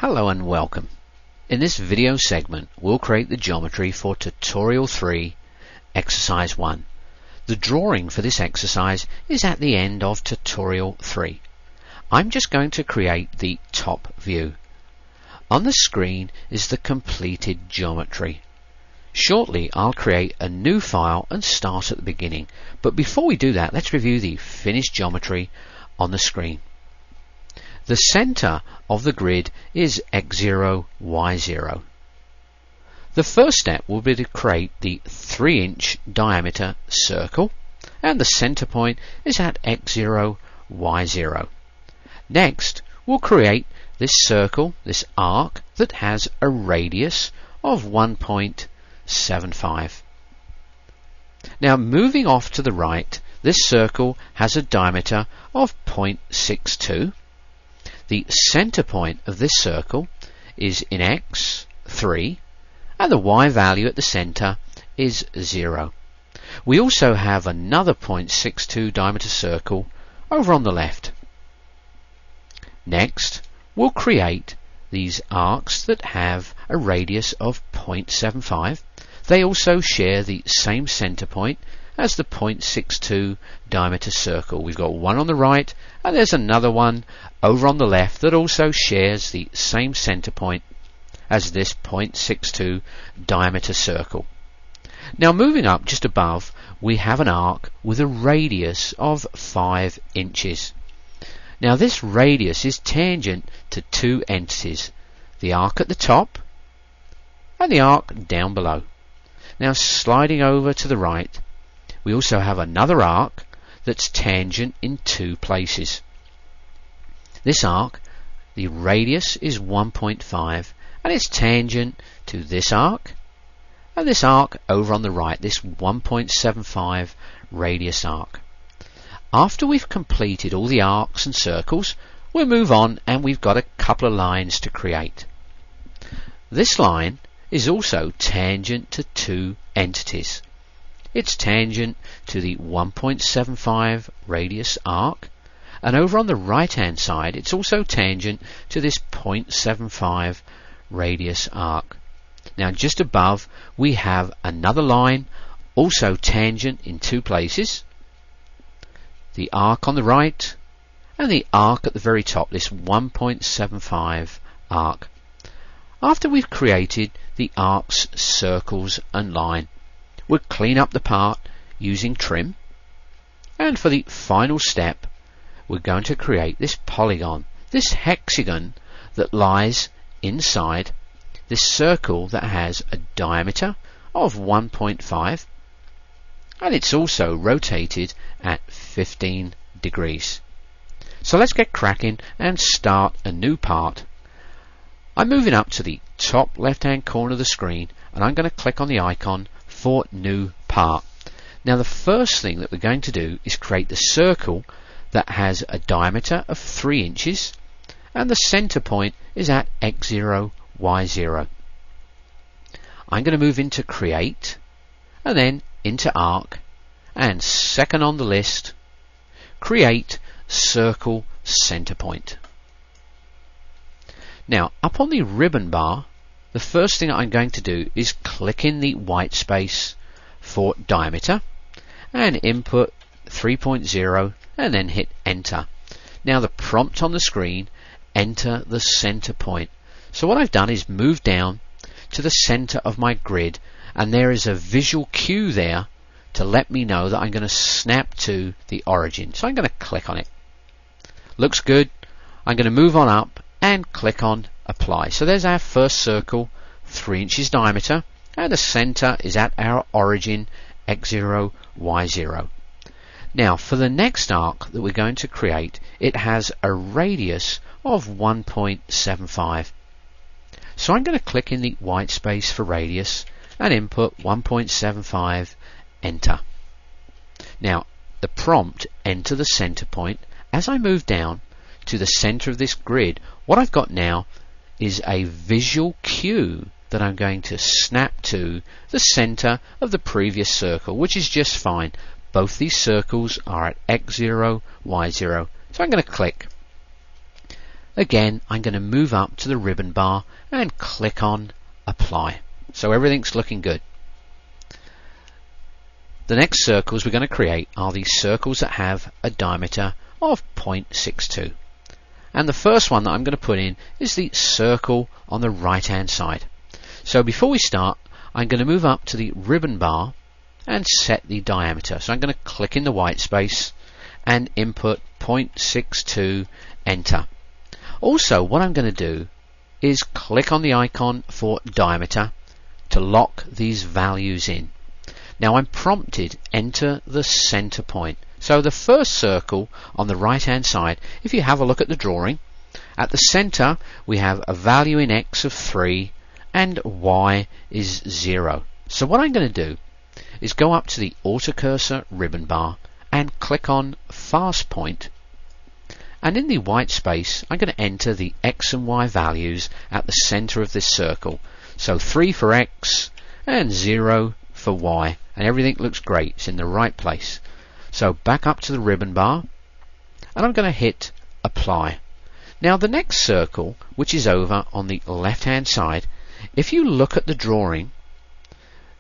Hello and welcome. In this video segment we'll create the geometry for Tutorial 3, Exercise 1. The drawing for this exercise is at the end of Tutorial 3. I'm just going to create the top view. On the screen is the completed geometry. Shortly I'll create a new file and start at the beginning, but before we do that, let's review the finished geometry on the screen. The center of the grid is X0, Y0. The first step will be to create the 3-inch diameter circle, and the center point is at X0, Y0. Next, we'll create this circle, this arc, that has a radius of 1.75. Now, moving off to the right, this circle has a diameter of 0.62. The center point of this circle is in X, 3, and the Y value at the center is 0. We also have another 0.62 diameter circle over on the left. Next, we'll create these arcs that have a radius of 0.75. They also share the same center point as the 0.62 diameter circle. We've got one on the right and there's another one over on the left that also shares the same center point as this 0.62 diameter circle. Now, moving up just above, we have an arc with a radius of 5 inches. Now, this radius is tangent to two entities, the arc at the top and the arc down below. Now, sliding over to the right, we also have another arc that's tangent in two places. This arc, the radius is 1.5 and it's tangent to this arc and this arc over on the right, this 1.75 radius arc. After we've completed all the arcs and circles, we'll move on and we've got a couple of lines to create. This line is also tangent to two entities. It's tangent to the 1.75 radius arc, and over on the right hand side it's also tangent to this 0.75 radius arc. Now, just above we have another line also tangent in two places, the arc on the right and the arc at the very top, this 1.75 arc. After we've created the arcs, circles and line, we'll clean up the part using trim, and for the final step we're going to create this polygon, this hexagon that lies inside this circle that has a diameter of 1.5 and it's also rotated at 15 degrees. So let's get cracking and start a new part. I'm moving up to the top left hand corner of the screen and I'm going to click on the icon for new part. Now, the first thing that we're going to do is create the circle that has a diameter of 3 inches and the center point is at X0, Y0. I'm going to move into create and then into arc, and second on the list, create circle center point. Now, up on the ribbon bar, the first thing I'm going to do is click in the white space for diameter and input 3.0 and then hit enter. Now, the prompt on the screen, enter the center point. So what I've done is move down to the center of my grid, and there is a visual cue there to let me know that I'm going to snap to the origin. So I'm going to click on it. Looks good. I'm going to move on up and click on apply. So there's our first circle, 3 inches diameter, and the center is at our origin, X0, Y0. Now, for the next arc that we're going to create, it has a radius of 1.75. So I'm going to click in the white space for radius and input 1.75, enter. Now, the prompt, enter the center point. As I move down to the center of this grid, what I've got now is a visual cue that I'm going to snap to the center of the previous circle, which is just fine. Both these circles are at X0, Y0. So I'm going to click. again I'm going to move up to the ribbon bar and click on apply. So everything's looking good. The next circles we're going to create are these circles that have a diameter of 0.62. And the first one that I'm going to put in is the circle on the right hand side. So before we start, I'm going to move up to the ribbon bar and set the diameter. So I'm going to click in the white space and input 0.62, enter. Also, what I'm going to do is click on the icon for diameter to lock these values in. Now I'm prompted enter the center point. So the first circle on the right hand side, if you have a look at the drawing, at the center we have a value in X of 3 and Y is 0. So what I'm going to do is go up to the autocursor ribbon bar and click on fast point, and in the white space I'm going to enter the X and Y values at the center of this circle. So 3 for X and 0 for Y, and everything looks great. It's in the right place. So back up to the ribbon bar and I'm going to hit apply. Now the next circle, which is over on the left hand side, if you look at the drawing,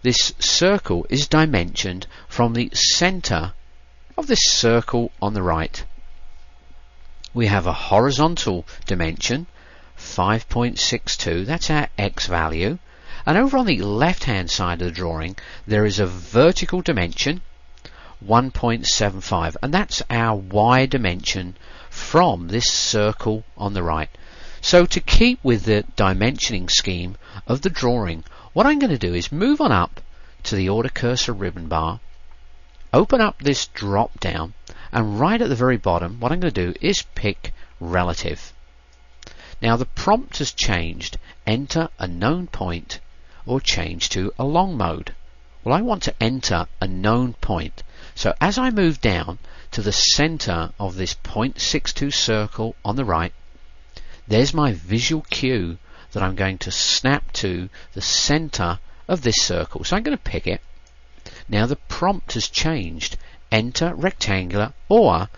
this circle is dimensioned from the center of this circle on the right. We have a horizontal dimension 5.62, that's our X value, and over on the left hand side of the drawing there is a vertical dimension 1.75, and that's our Y dimension from this circle on the right. So to keep with the dimensioning scheme of the drawing, what I'm going to do is move on up to the autocursor ribbon bar, open up this drop down, and right at the very bottom what I'm going to do is pick relative. Now the prompt has changed, enter a known point or change to a long mode. Well, I want to enter a known point. So as I move down to the center of this 0.62 circle on the right, there's my visual cue that I'm going to snap to the center of this circle. So I'm going to pick it. Now the prompt has changed, enter rectangular or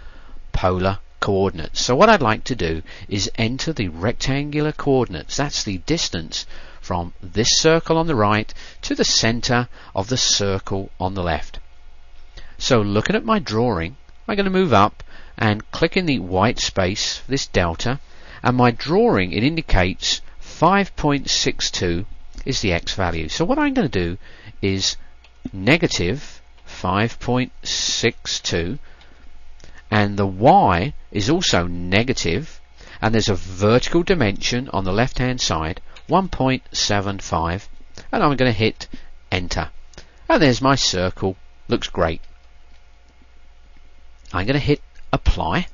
polar coordinates. So what I'd like to do is enter the rectangular coordinates. That's the distance from this circle on the right to the center of the circle on the left. So looking at my drawing, I'm going to move up and click in the white space, this delta, and my drawing, it indicates 5.62 is the X value. So what I'm going to do is negative 5.62, and the Y is also negative, and there's a vertical dimension on the left hand side 1.75, and I'm going to hit enter, and there's my circle. Looks great. I'm going to hit apply.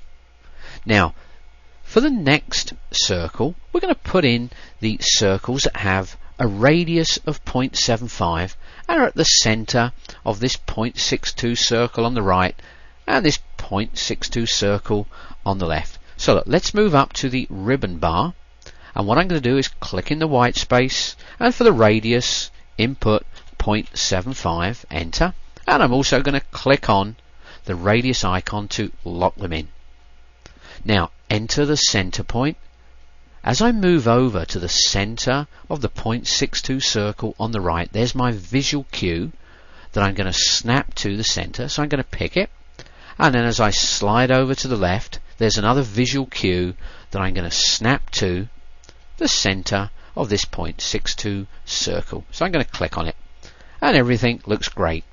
Now for the next circle we're going to put in the circles that have a radius of 0.75 and are at the center of this 0.62 circle on the right and this 0.62 circle on the left. So look, let's move up to the ribbon bar, and what I'm going to do is click in the white space, and for the radius input 0.75, enter, and I'm also going to click on the radius icon to lock them in. Now enter the center point. As I move over to the center of the 0.62 circle on the right, there's my visual cue that I'm going to snap to the center. So I'm going to pick it, and then as I slide over to the left, there's another visual cue that I'm going to snap to the center of this 0.62 circle. So I'm going to click on it, and everything looks great.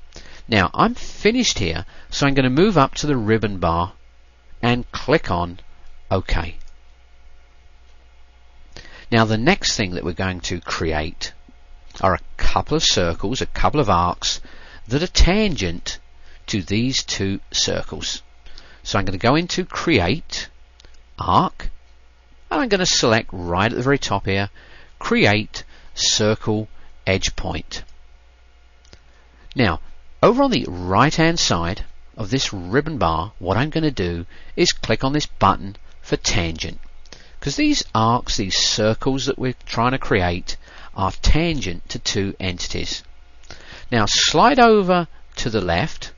Now I'm finished here, so I'm going to move up to the ribbon bar and click on OK. Now the next thing that we're going to create are a couple of circles, a couple of arcs that are tangent to these two circles. So I'm going to go into create arc, and I'm going to select right at the very top here, create circle edge point. Now over on the right hand side of this ribbon bar, what I'm going to do is click on this button for tangent, because these arcs, these circles that we're trying to create, are tangent to two entities. Now slide over to the left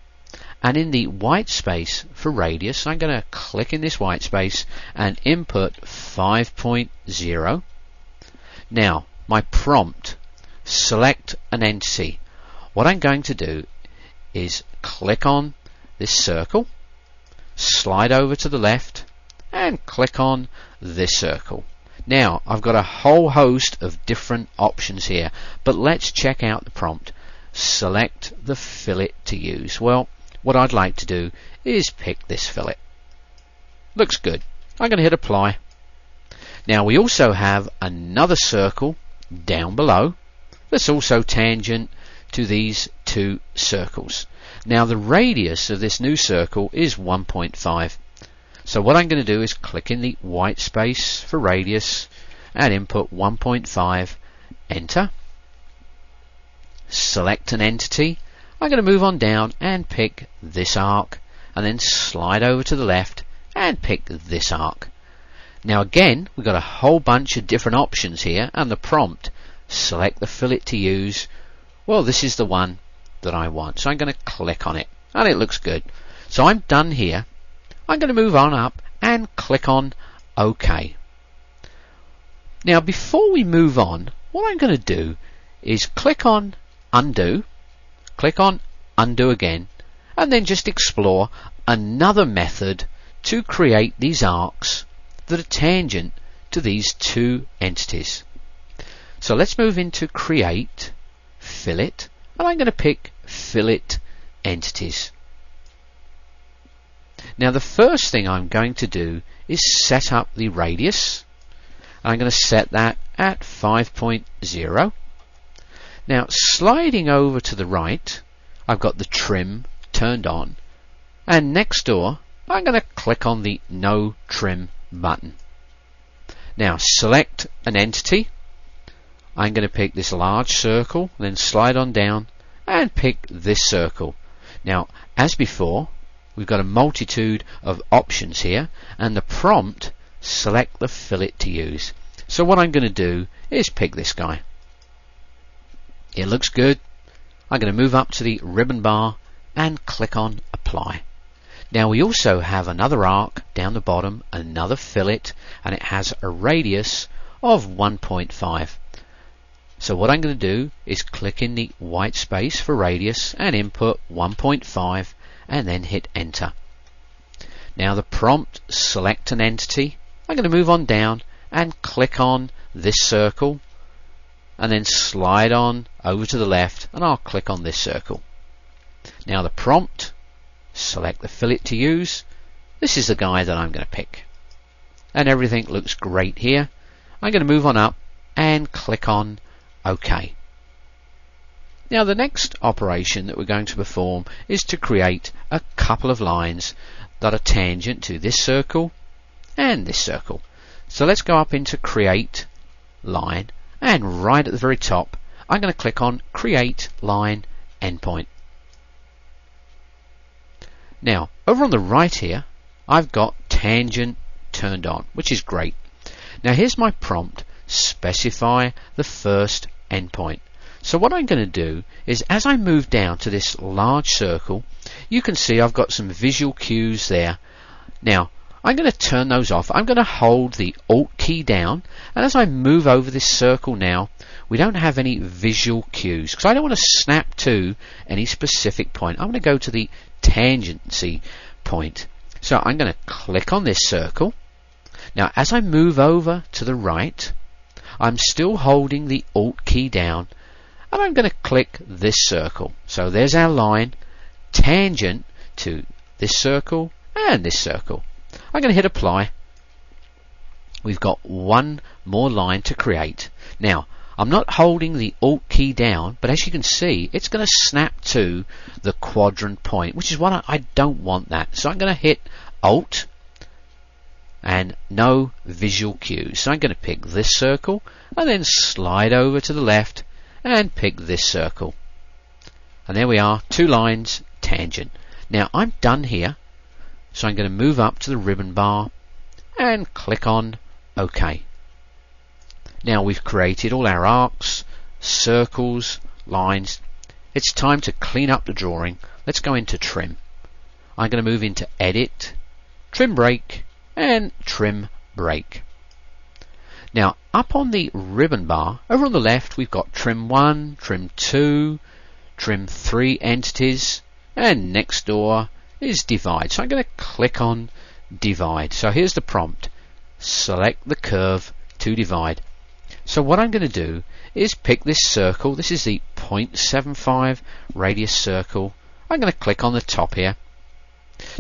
and in the white space for radius I'm going to click in this white space and input 5.0. Now my prompt, select an entity. What I'm going to do is click on this circle, slide over to the left and click on this circle. Now I've got a whole host of different options here, but let's check out the prompt. Select the fillet to use. Well, what I'd like to do is pick this fillet. Looks good. I'm going to hit apply. Now we also have another circle down below that's also tangent to these two circles. Now the radius of this new circle is 1.5. So what I'm going to do is click in the white space for radius and input 1.5, enter. Select an entity. I'm going to move on down and pick this arc, and then slide over to the left and pick this arc. Now again, we've got a whole bunch of different options here, and the prompt, select the fillet to use. Well, this is the one that I want, so I'm going to click on it, and it looks good. So I'm done here. I'm going to move on up and click on OK. Now before we move on, what I'm going to do is click on undo, click on undo again, and then just explore another method to create these arcs that are tangent to these two entities. So let's move into create, fillet, and I'm going to pick fillet entities. Now the first thing I'm going to do is set up the radius. I'm going to set that at 5.0. Now sliding over to the right, I've got the trim turned on, and next door I'm going to click on the no trim button. Now select an entity. I'm going to pick this large circle, then slide on down and pick this circle. Now as before, we've got a multitude of options here, and the prompt, select the fillet to use. So what I'm going to do is pick this guy. It looks good. I'm going to move up to the ribbon bar and click on apply. Now we also have another arc down the bottom, another fillet, and it has a radius of 1.5. So what I'm going to do is click in the white space for radius and input 1.5 and then hit enter. Now the prompt, select an entity. I'm going to move on down and click on this circle and then slide on over to the left, and I'll click on this circle. Now the prompt, select the fillet to use. This is the guy that I'm going to pick, and everything looks great here. I'm going to move on up and click on OK. Now the next operation that we're going to perform is to create a couple of lines that are tangent to this circle and this circle. So let's go up into create line, and right at the very top I'm going to click on create line endpoint. Now over on the right here I've got tangent turned on, which is great. Now here's my prompt, specify the first endpoint. So what I'm going to do is, as I move down to this large circle, you can see I've got some visual cues there. Now I'm going to turn those off. I'm going to hold the Alt key down, and as I move over this circle now, we don't have any visual cues because I don't want to snap to any specific point. I'm going to go to the tangency point. So I'm going to click on this circle. Now as I move over to the right, I'm still holding the Alt key down, and I'm going to click this circle. So there's our line tangent to this circle and this circle. I'm going to hit apply. We've got one more line to create. Now I'm not holding the Alt key down, but as you can see it's going to snap to the quadrant point, which is what I don't want that. So I'm going to hit Alt and no visual cues. So I'm going to pick this circle and then slide over to the left and pick this circle, and there we are, two lines tangent. Now I'm done here, so I'm going to move up to the ribbon bar and click on OK. Now we've created all our arcs, circles, lines. It's time to clean up the drawing. Let's go into trim. I'm going to move into Edit, Trim Break, and Trim Break. Now, up on the ribbon bar, over on the left, we've got Trim 1, Trim 2, Trim 3 entities, and next door is Divide. So I'm going to click on Divide. So here's the prompt. Select the curve to divide. So what I'm going to do is pick this circle. This is the 0.75 radius circle. I'm going to click on the top here.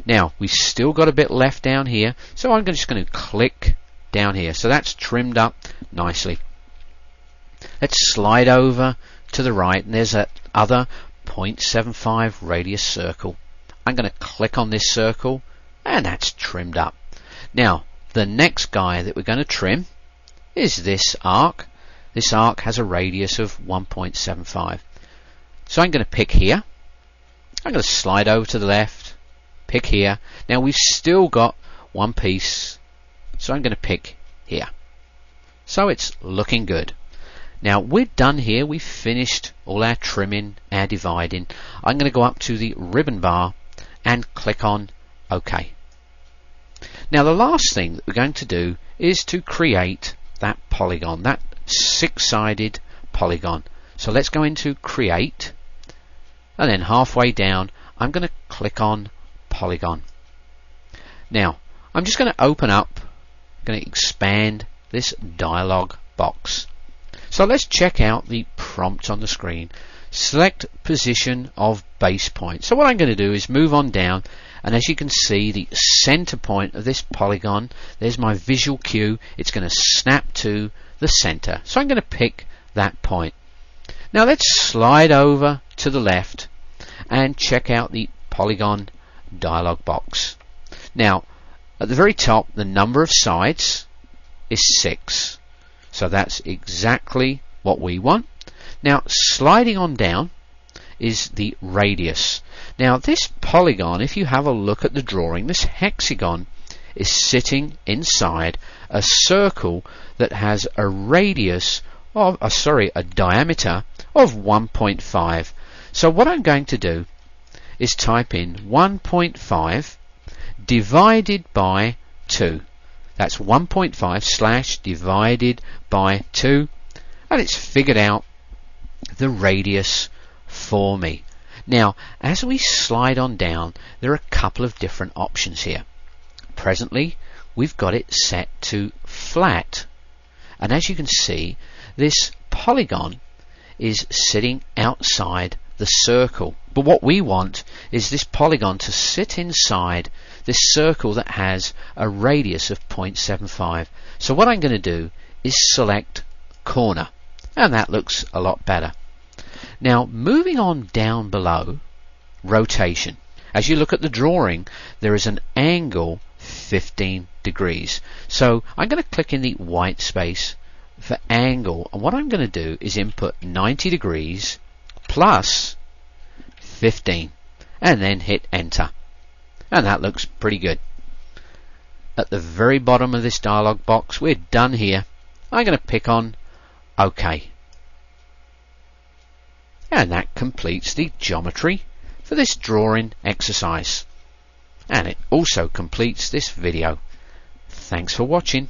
Now, we've still got a bit left down here, so I'm just going to click down here. So that's trimmed up nicely. Let's slide over to the right, and there's that other 0.75 radius circle. I'm going to click on this circle, and that's trimmed up. Now, the next guy that we're going to trim is this arc. This arc has a radius of 1.75. So I'm going to pick here. I'm going to slide over to the left, pick here. Now we've still got one piece, so I'm going to pick here. So it's looking good. Now we're done here. We've finished all our trimming, our dividing. I'm going to go up to the ribbon bar and click on OK. Now the last thing that we're going to do is to create that polygon, that six-sided polygon. So let's go into Create, and then halfway down I'm going to click on Polygon. Now I'm just going to open up, I'm going to expand this dialog box. So let's check out the prompt on the screen. Select position of base point. So what I'm going to do is move on down, and as you can see, the center point of this polygon, there's my visual cue. It's going to snap to the center. So I'm going to pick that point. Now let's slide over to the left and check out the polygon dialog box. Now at the very top, the number of sides is 6. So that's exactly what we want. Now sliding on down is the radius. Now this polygon, if you have a look at the drawing, this hexagon is sitting inside a circle that has a radius of, a diameter of 1.5. So what I'm going to do is type in 1.5 divided by 2. That's 1.5 slash divided by 2, and it's figured out the radius for me. Now as we slide on down, there are a couple of different options here. Presently we've got it set to flat, and as you can see, this polygon is sitting outside the circle, but what we want is this polygon to sit inside this circle that has a radius of 0.75. So what I'm going to do is select corner, and that looks a lot better. Now moving on down below, rotation. As you look at the drawing, there is an angle 15 degrees. So I'm going to click in the white space for angle, and what I'm going to do is input 90 degrees plus 15 and then hit enter, and that looks pretty good. At the very bottom of this dialog box, we're done here. I'm going to pick on OK, and that completes the geometry for this drawing exercise, and it also completes this video. Thanks for watching.